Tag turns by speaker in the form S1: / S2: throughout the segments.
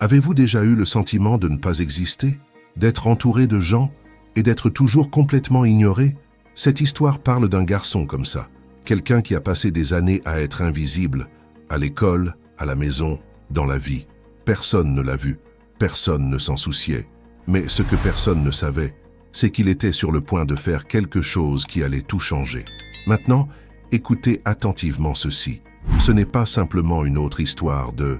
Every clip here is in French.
S1: Avez-vous déjà eu le sentiment de ne pas exister, d'être entouré de gens et d'être toujours complètement ignoré? Cette histoire parle d'un garçon comme ça, quelqu'un qui a passé des années à être invisible, à l'école, à la maison, dans la vie. Personne ne l'a vu, personne ne s'en souciait. Mais ce que personne ne savait, c'est qu'il était sur le point de faire quelque chose qui allait tout changer. Maintenant, écoutez attentivement ceci. Ce n'est pas simplement une autre histoire de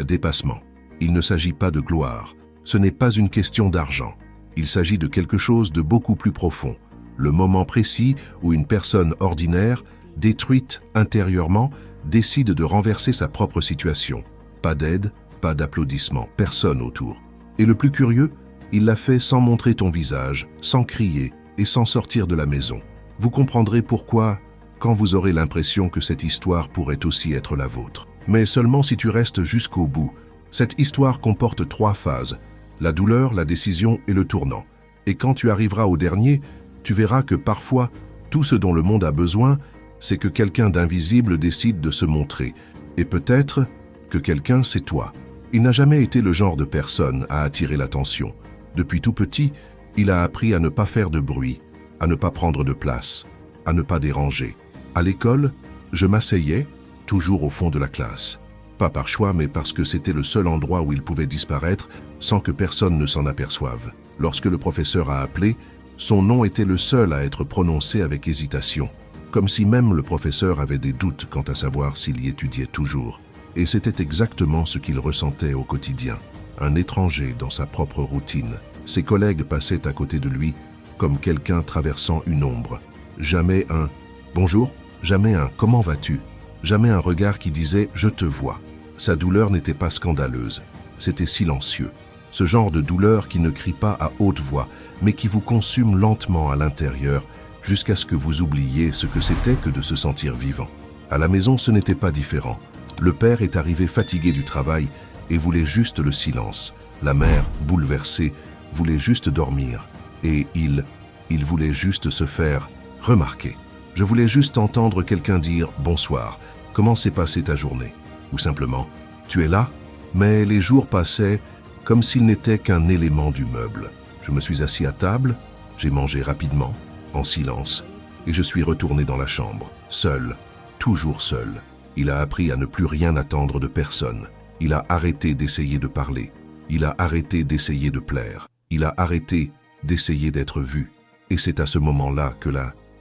S1: dépassement. Il ne s'agit pas de gloire. Ce n'est pas une question d'argent. Il s'agit de quelque chose de beaucoup plus profond. Le moment précis où une personne ordinaire, détruite intérieurement, décide de renverser sa propre situation. Pas d'aide, pas d'applaudissements, personne autour. Et le plus curieux, il l'a fait sans montrer ton visage, sans crier et sans sortir de la maison. Vous comprendrez pourquoi quand vous aurez l'impression que cette histoire pourrait aussi être la vôtre. Mais seulement si tu restes jusqu'au bout. Cette histoire comporte 3 phases, la douleur, la décision et le tournant. Et quand tu arriveras au dernier, tu verras que parfois, tout ce dont le monde a besoin, c'est que quelqu'un d'invisible décide de se montrer. Et peut-être que quelqu'un, c'est toi. Il n'a jamais été le genre de personne à attirer l'attention. Depuis tout petit, il a appris à ne pas faire de bruit, à ne pas prendre de place, à ne pas déranger. À l'école, je m'asseyais, toujours au fond de la classe. Pas par choix, mais parce que c'était le seul endroit où il pouvait disparaître sans que personne ne s'en aperçoive. Lorsque le professeur a appelé, son nom était le seul à être prononcé avec hésitation, comme si même le professeur avait des doutes quant à savoir s'il y étudiait toujours. Et c'était exactement ce qu'il ressentait au quotidien. Un étranger dans sa propre routine. Ses collègues passaient à côté de lui comme quelqu'un traversant une ombre. Jamais un « bonjour », jamais un « comment vas-tu », jamais un regard qui disait « je te vois ». Sa douleur n'était pas scandaleuse, c'était silencieux. Ce genre de douleur qui ne crie pas à haute voix, mais qui vous consume lentement à l'intérieur jusqu'à ce que vous oubliez ce que c'était que de se sentir vivant. À la maison, ce n'était pas différent. Le père est arrivé fatigué du travail et voulait juste le silence. La mère, bouleversée, voulait juste dormir. Et il voulait juste se faire remarquer. Je voulais juste entendre quelqu'un dire « bonsoir, comment s'est passée ta journée ?» Ou simplement « tu es là ?» Mais les jours passaient comme s'il n'était qu'un élément du meuble. Je me suis assis à table, j'ai mangé rapidement, en silence, et je suis retourné dans la chambre, seul, toujours seul. Il a appris à ne plus rien attendre de personne. Il a arrêté d'essayer de parler. Il a arrêté d'essayer de plaire. Il a arrêté d'essayer d'être vu. Et c'est à ce moment-là que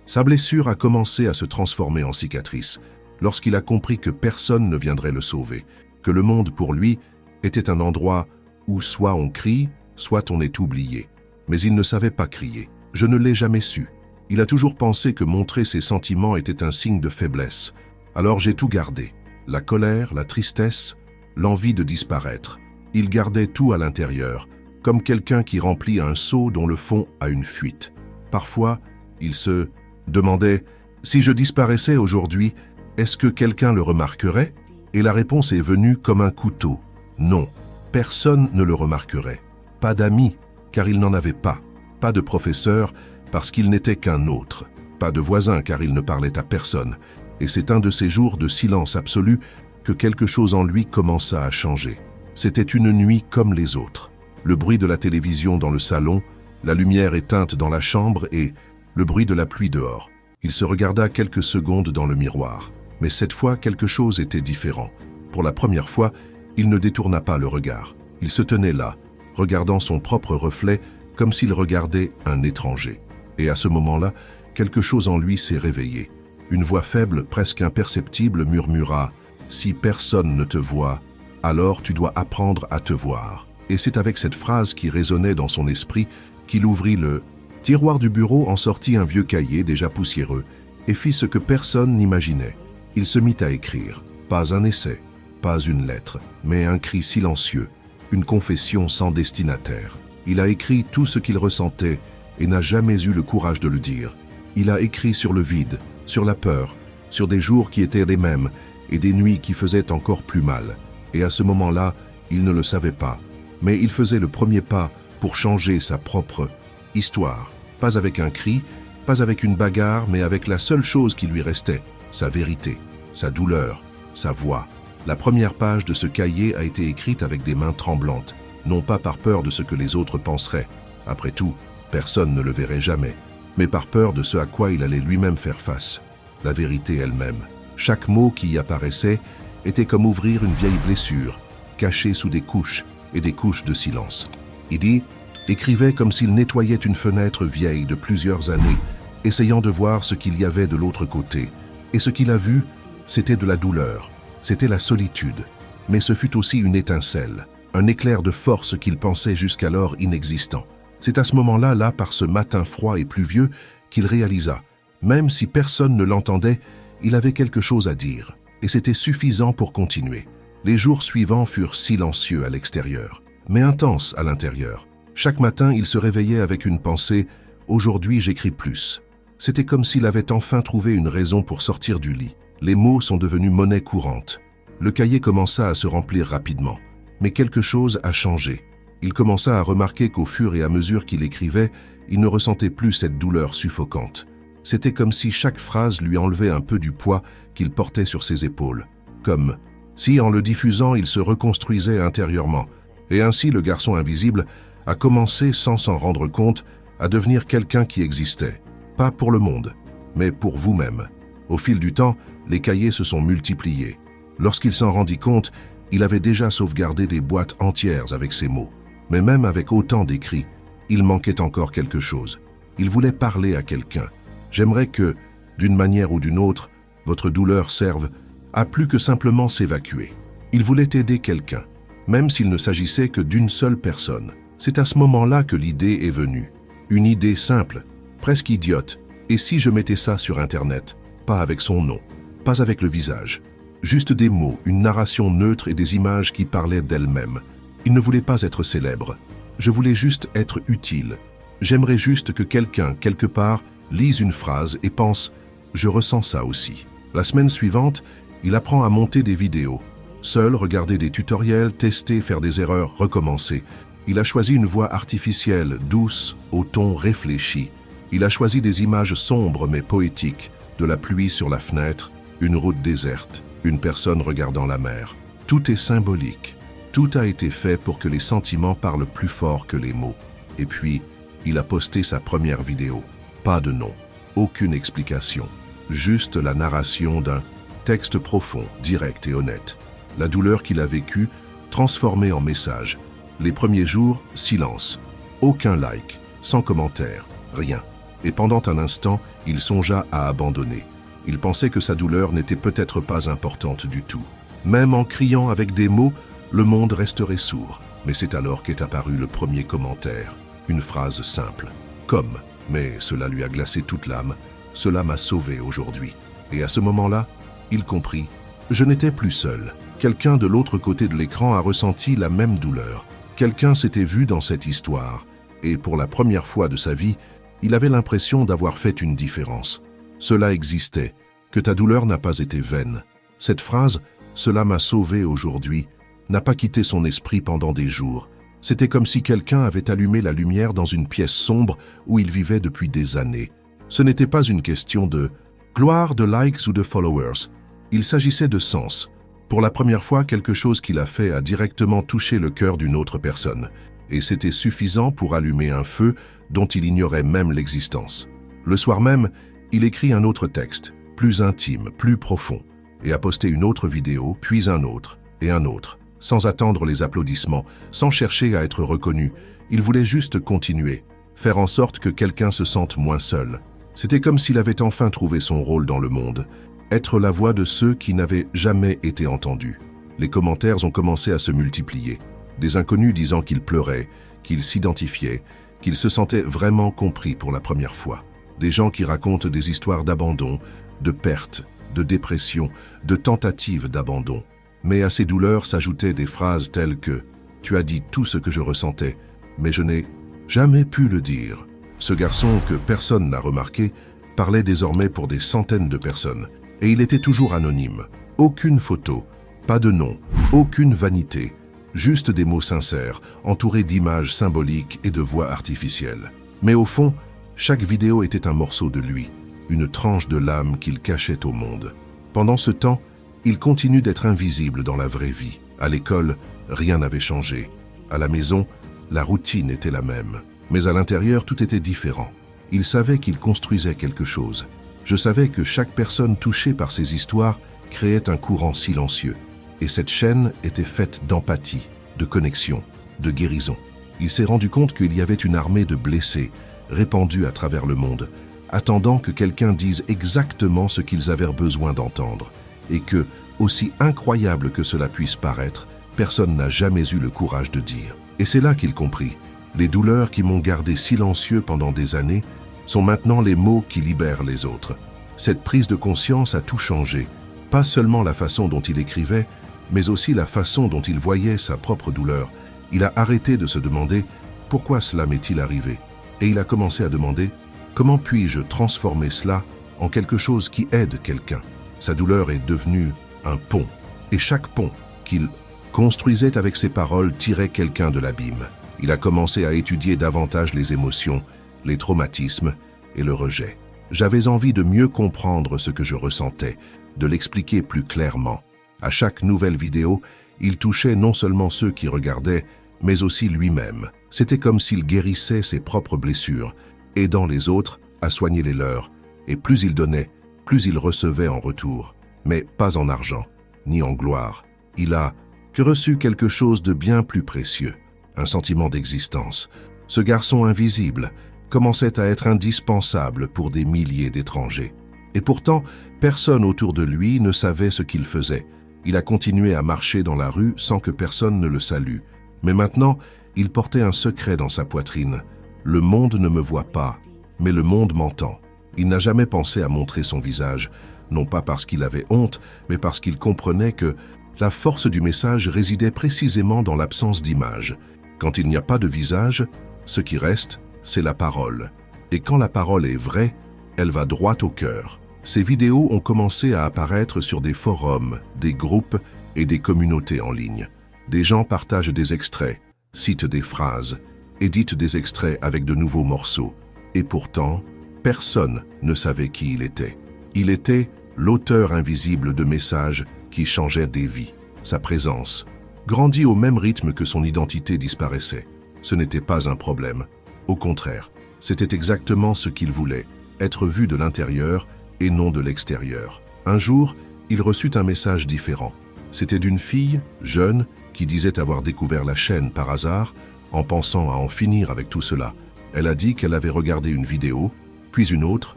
S1: sa blessure a commencé à se transformer en cicatrice, lorsqu'il a compris que personne ne viendrait le sauver, que le monde pour lui était un endroit où soit on crie, soit on est oublié. Mais il ne savait pas crier. Je ne l'ai jamais su. Il a toujours pensé que montrer ses sentiments était un signe de faiblesse. Alors j'ai tout gardé. La colère, la tristesse, l'envie de disparaître. Il gardait tout à l'intérieur, comme quelqu'un qui remplit un seau dont le fond a une fuite. Parfois, il se demandait « si je disparaissais aujourd'hui, est-ce que quelqu'un le remarquerait ?» Et la réponse est venue comme un couteau. Non, personne ne le remarquerait. Pas d'amis, car il n'en avait pas. Pas de professeur, parce qu'il n'était qu'un autre. Pas de voisin, car il ne parlait à personne. Et c'est un de ces jours de silence absolu que quelque chose en lui commença à changer. C'était une nuit comme les autres. Le bruit de la télévision dans le salon, la lumière éteinte dans la chambre et le bruit de la pluie dehors. Il se regarda quelques secondes dans le miroir. Mais cette fois, quelque chose était différent. Pour la première fois, il ne détourna pas le regard. Il se tenait là, regardant son propre reflet comme s'il regardait un étranger. Et à ce moment-là, quelque chose en lui s'est réveillé. Une voix faible, presque imperceptible, murmura « Si personne ne te voit, alors tu dois apprendre à te voir ». Et c'est avec cette phrase qui résonnait dans son esprit qu'il ouvrit le tiroir du bureau, en sortit un vieux cahier déjà poussiéreux et fit ce que personne n'imaginait. Il se mit à écrire. Pas un essai, pas une lettre, mais un cri silencieux, une confession sans destinataire. Il a écrit tout ce qu'il ressentait et n'a jamais eu le courage de le dire. Il a écrit sur le vide, sur la peur, sur des jours qui étaient les mêmes et des nuits qui faisaient encore plus mal. Et à ce moment-là, il ne le savait pas. Mais il faisait le premier pas pour changer sa propre histoire. Pas avec un cri, pas avec une bagarre, mais avec la seule chose qui lui restait, sa vérité, sa douleur, sa voix. La première page de ce cahier a été écrite avec des mains tremblantes, non pas par peur de ce que les autres penseraient. Après tout, personne ne le verrait jamais, mais par peur de ce à quoi il allait lui-même faire face. La vérité elle-même. Chaque mot qui y apparaissait était comme ouvrir une vieille blessure, cachée sous des couches et des couches de silence. Idi écrivait comme s'il nettoyait une fenêtre vieille de plusieurs années, essayant de voir ce qu'il y avait de l'autre côté. Et ce qu'il a vu, c'était de la douleur, c'était la solitude. Mais ce fut aussi une étincelle, un éclair de force qu'il pensait jusqu'alors inexistant. C'est à ce moment-là, par ce matin froid et pluvieux, qu'il réalisa, même si personne ne l'entendait, il avait quelque chose à dire, et c'était suffisant pour continuer. Les jours suivants furent silencieux à l'extérieur, mais intenses à l'intérieur. Chaque matin, il se réveillait avec une pensée « Aujourd'hui, j'écris plus ». C'était comme s'il avait enfin trouvé une raison pour sortir du lit. Les mots sont devenus monnaie courante. Le cahier commença à se remplir rapidement. Mais quelque chose a changé. Il commença à remarquer qu'au fur et à mesure qu'il écrivait, il ne ressentait plus cette douleur suffocante. C'était comme si chaque phrase lui enlevait un peu du poids qu'il portait sur ses épaules. Comme si, en le diffusant, il se reconstruisait intérieurement. Et ainsi, le garçon invisible a commencé, sans s'en rendre compte, à devenir quelqu'un qui existait. Pas pour le monde, mais pour vous-même. Au fil du temps, les cahiers se sont multipliés. Lorsqu'il s'en rendit compte, il avait déjà sauvegardé des boîtes entières avec ces mots. Mais même avec autant d'écrits, il manquait encore quelque chose. Il voulait parler à quelqu'un. J'aimerais que, d'une manière ou d'une autre, votre douleur serve à plus que simplement s'évacuer. Il voulait aider quelqu'un, même s'il ne s'agissait que d'une seule personne. C'est à ce moment-là que l'idée est venue. Une idée simple, presque idiote. Et si je mettais ça sur Internet, pas avec son nom, pas avec le visage, juste des mots, une narration neutre et des images qui parlaient d'elles-mêmes. Il ne voulait pas être célèbre. Je voulais juste être utile. J'aimerais juste que quelqu'un, quelque part, lise une phrase et pense « je ressens ça aussi ». La semaine suivante, il apprend à monter des vidéos. Seul, regarder des tutoriels, tester, faire des erreurs, recommencer. Il a choisi une voix artificielle, douce, au ton réfléchi. Il a choisi des images sombres mais poétiques, de la pluie sur la fenêtre, une route déserte, une personne regardant la mer. Tout est symbolique. Tout a été fait pour que les sentiments parlent plus fort que les mots. Et puis, il a posté sa première vidéo. Pas de nom, aucune explication. Juste la narration d'un texte profond, direct et honnête. La douleur qu'il a vécue, transformée en message. Les premiers jours, silence. Aucun like, sans commentaire, rien. Et pendant un instant, il songea à abandonner. Il pensait que sa douleur n'était peut-être pas importante du tout. Même en criant avec des mots, le monde resterait sourd. Mais c'est alors qu'est apparu le premier commentaire. Une phrase simple. Comme, mais cela lui a glacé toute l'âme. Cela m'a sauvé aujourd'hui. Et à ce moment-là, il comprit. Je n'étais plus seul. Quelqu'un de l'autre côté de l'écran a ressenti la même douleur. Quelqu'un s'était vu dans cette histoire. Et pour la première fois de sa vie, il avait l'impression d'avoir fait une différence. Cela existait, que ta douleur n'a pas été vaine. Cette phrase, « cela m'a sauvé aujourd'hui », n'a pas quitté son esprit pendant des jours. C'était comme si quelqu'un avait allumé la lumière dans une pièce sombre où il vivait depuis des années. Ce n'était pas une question de gloire, de likes ou de followers. Il s'agissait de sens. Pour la première fois, quelque chose qu'il a fait a directement touché le cœur d'une autre personne. Et c'était suffisant pour allumer un feu dont il ignorait même l'existence. Le soir même, il écrit un autre texte, plus intime, plus profond, et a posté une autre vidéo, puis un autre, et un autre, sans attendre les applaudissements, sans chercher à être reconnu. Il voulait juste continuer, faire en sorte que quelqu'un se sente moins seul. C'était comme s'il avait enfin trouvé son rôle dans le monde, être la voix de ceux qui n'avaient jamais été entendus. Les commentaires ont commencé à se multiplier. Des inconnus disant qu'ils pleuraient, qu'ils s'identifiaient, qu'ils se sentaient vraiment compris pour la première fois. Des gens qui racontent des histoires d'abandon, de perte, de dépression, de tentatives d'abandon. Mais à ces douleurs s'ajoutaient des phrases telles que « Tu as dit tout ce que je ressentais, mais je n'ai jamais pu le dire ». Ce garçon que personne n'a remarqué parlait désormais pour des centaines de personnes. Et il était toujours anonyme. Aucune photo, pas de nom, aucune vanité. Juste des mots sincères, entourés d'images symboliques et de voix artificielles. Mais au fond, chaque vidéo était un morceau de lui, une tranche de l'âme qu'il cachait au monde. Pendant ce temps, Il continue d'être invisible dans la vraie vie. À l'école, rien n'avait changé. À la maison, la routine était la même. Mais à l'intérieur, tout était différent. Il savait qu'il construisait quelque chose. Je savais que chaque personne touchée par ces histoires créait un courant silencieux. Et cette chaîne était faite d'empathie, de connexion, de guérison. Il s'est rendu compte qu'il y avait une armée de blessés, répandus à travers le monde, attendant que quelqu'un dise exactement ce qu'ils avaient besoin d'entendre. Et que, aussi incroyable que cela puisse paraître, personne n'a jamais eu le courage de dire. Et c'est là qu'il comprit. Les douleurs qui m'ont gardé silencieux pendant des années sont maintenant les mots qui libèrent les autres. Cette prise de conscience a tout changé. Pas seulement la façon dont il écrivait, mais aussi la façon dont il voyait sa propre douleur. Il a arrêté de se demander « Pourquoi cela m'est-il arrivé ?» Et il a commencé à demander « Comment puis-je transformer cela en quelque chose qui aide quelqu'un ?» Sa douleur est devenue un pont. Et chaque pont qu'il construisait avec ses paroles tirait quelqu'un de l'abîme. Il a commencé à étudier davantage les émotions, les traumatismes et le rejet. J'avais envie de mieux comprendre ce que je ressentais, de l'expliquer plus clairement. À chaque nouvelle vidéo, il touchait non seulement ceux qui regardaient, mais aussi lui-même. C'était comme s'il guérissait ses propres blessures, aidant les autres à soigner les leurs. Et plus il donnait, plus il recevait en retour. Mais pas en argent, ni en gloire. Il a reçu quelque chose de bien plus précieux, un sentiment d'existence. Ce garçon invisible commençait à être indispensable pour des milliers d'étrangers. Et pourtant, personne autour de lui ne savait ce qu'il faisait. Il a continué à marcher dans la rue sans que personne ne le salue. Mais maintenant, il portait un secret dans sa poitrine. Le monde ne me voit pas, mais le monde m'entend. Il n'a jamais pensé à montrer son visage, non pas parce qu'il avait honte, mais parce qu'il comprenait que la force du message résidait précisément dans l'absence d'image. Quand il n'y a pas de visage, ce qui reste, c'est la parole. Et quand la parole est vraie, elle va droit au cœur. Ces vidéos ont commencé à apparaître sur des forums, des groupes et des communautés en ligne. Des gens partagent des extraits, citent des phrases, éditent des extraits avec de nouveaux morceaux. Et pourtant, personne ne savait qui il était. Il était l'auteur invisible de messages qui changeaient des vies. Sa présence grandit au même rythme que son identité disparaissait. Ce n'était pas un problème. Au contraire, c'était exactement ce qu'il voulait, être vu de l'intérieur et non de l'extérieur. Un jour, il reçut un message différent. C'était d'une fille, jeune, qui disait avoir découvert la chaîne par hasard, en pensant à en finir avec tout cela. Elle a dit qu'elle avait regardé une vidéo, puis une autre,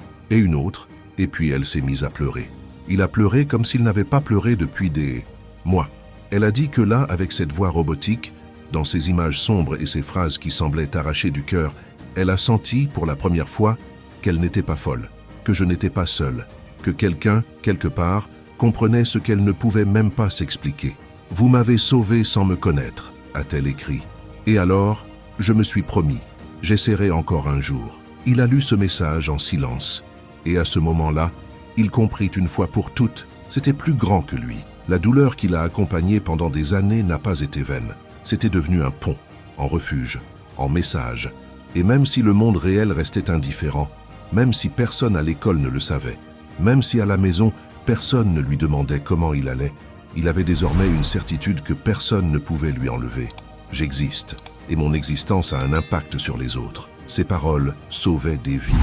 S1: et puis elle s'est mise à pleurer. Il a pleuré comme s'il n'avait pas pleuré depuis des mois. Elle a dit que là, avec cette voix robotique, dans ces images sombres et ces phrases qui semblaient arrachées du cœur, elle a senti, pour la première fois, qu'elle n'était pas folle, que je n'étais pas seul, que quelqu'un, quelque part, comprenait ce qu'elle ne pouvait même pas s'expliquer. « Vous m'avez sauvé sans me connaître », a-t-elle écrit. Et alors, je me suis promis, j'essaierai encore un jour. Il a lu ce message en silence. Et à ce moment-là, il comprit une fois pour toutes, c'était plus grand que lui. La douleur qui l'a accompagné pendant des années n'a pas été vaine. C'était devenu un pont, en refuge, en message. Et même si le monde réel restait indifférent, même si personne à l'école ne le savait, même si à la maison, personne ne lui demandait comment il allait, il avait désormais une certitude que personne ne pouvait lui enlever. J'existe, et mon existence a un impact sur les autres. Ses paroles sauvaient des vies,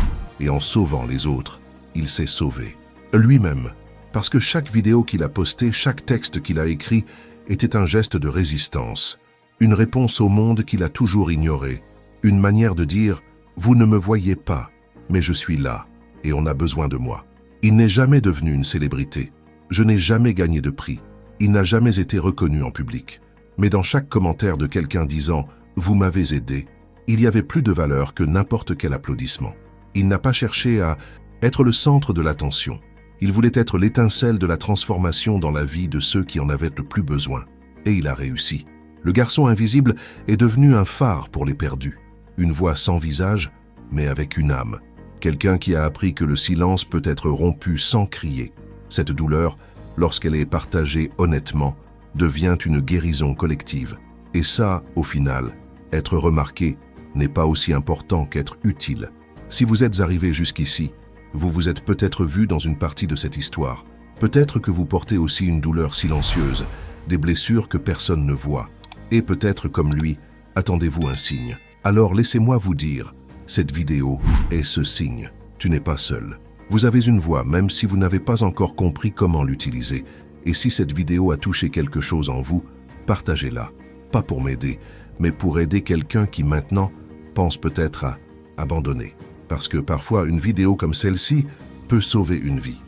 S1: et en sauvant les autres, il s'est sauvé. Lui-même, parce que chaque vidéo qu'il a postée, chaque texte qu'il a écrit, était un geste de résistance, une réponse au monde qu'il a toujours ignoré, une manière de dire « Vous ne me voyez pas, mais je suis là, et on a besoin de moi ». Il n'est jamais devenu une célébrité. Je n'ai jamais gagné de prix. Il n'a jamais été reconnu en public. Mais dans chaque commentaire de quelqu'un disant « Vous m'avez aidé », il y avait plus de valeur que n'importe quel applaudissement. Il n'a pas cherché à être le centre de l'attention. Il voulait être l'étincelle de la transformation dans la vie de ceux qui en avaient le plus besoin. Et il a réussi. Le garçon invisible est devenu un phare pour les perdus. Une voix sans visage, mais avec une âme. Quelqu'un qui a appris que le silence peut être rompu sans crier. Cette douleur, lorsqu'elle est partagée honnêtement, devient une guérison collective. Et ça, au final, être remarqué n'est pas aussi important qu'être utile. Si vous êtes arrivé jusqu'ici, vous vous êtes peut-être vu dans une partie de cette histoire. Peut-être que vous portez aussi une douleur silencieuse, des blessures que personne ne voit. Et peut-être comme lui, attendez-vous un signe. Alors laissez-moi vous dire, cette vidéo est ce signe. Tu n'es pas seul. Vous avez une voix, même si vous n'avez pas encore compris comment l'utiliser. Et si cette vidéo a touché quelque chose en vous, partagez-la. Pas pour m'aider, mais pour aider quelqu'un qui maintenant pense peut-être à abandonner. Parce que parfois une vidéo comme celle-ci peut sauver une vie.